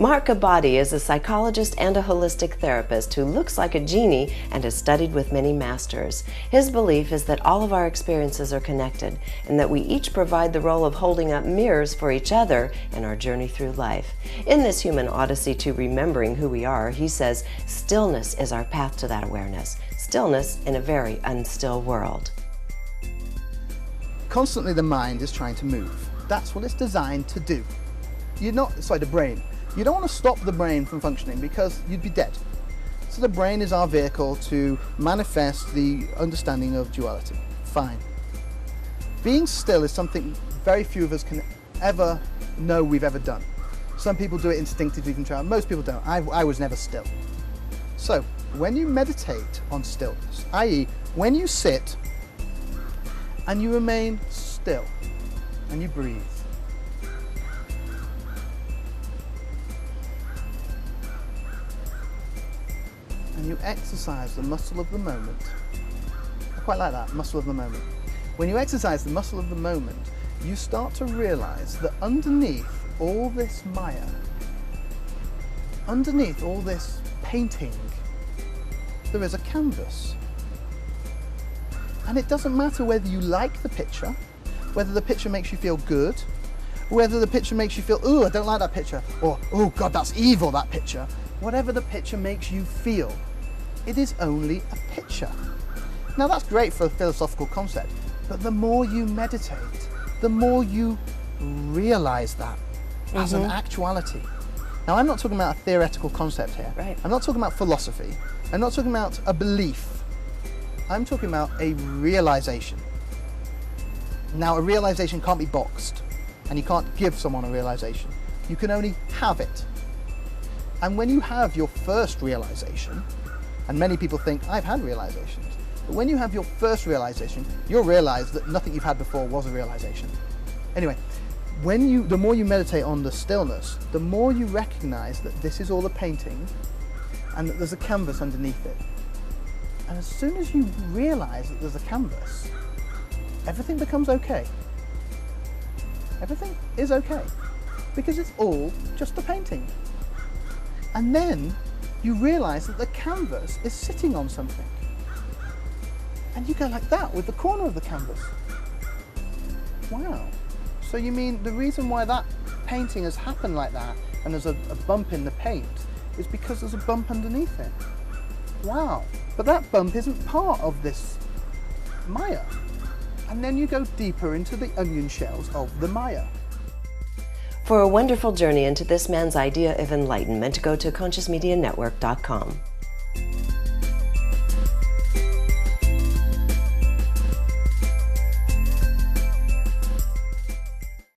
Mark Abadi is a psychologist and a holistic therapist who looks like a genie and has studied with many masters. His belief is that all of our experiences are connected and that we each provide the role of holding up mirrors for each other in our journey through life. In this human odyssey to remembering who we are, he says, stillness is our path to that awareness. Stillness in a very unstill world. Constantly the mind is trying to move. That's what it's designed to do. The brain. You don't want to stop the brain from functioning because you'd be dead. So the brain is our vehicle to manifest the understanding of duality. Fine. Being still is something very few of us can ever know we've ever done. Some people do it instinctively from childhood. Most people don't. I was never still. So when you meditate on stillness, i.e. when you sit and you remain still and you breathe, and you exercise the muscle of the moment. I quite like that, muscle of the moment. When you exercise the muscle of the moment, you start to realize that underneath all this Maya, underneath all this painting, there is a canvas. And it doesn't matter whether you like the picture, whether the picture makes you feel good, whether the picture makes you feel, ooh, I don't like that picture, or, oh God, that's evil, that picture. Whatever the picture makes you feel, it is only a picture. Now that's great for a philosophical concept, but the more you meditate, the more you realize that as an actuality. Now I'm not talking about a theoretical concept here. Right. I'm not talking about philosophy. I'm not talking about a belief. I'm talking about a realization. Now a realization can't be boxed, and you can't give someone a realization. You can only have it. And when you have your first realization, and many people think, I've had realizations, but when you have your first realization, you'll realize that nothing you've had before was a realization. Anyway, the more you meditate on the stillness, the more you recognize that this is all a painting and that there's a canvas underneath it. And as soon as you realize that there's a canvas, everything becomes okay. Everything is okay, because it's all just a painting. And then you realize that the canvas is sitting on something. And you go like that with the corner of the canvas. Wow. So you mean the reason why that painting has happened like that and there's a bump in the paint is because there's a bump underneath it. Wow. But that bump isn't part of this Maya. And then you go deeper into the onion shells of the Maya. For a wonderful journey into this man's idea of enlightenment, go to ConsciousMediaNetwork.com.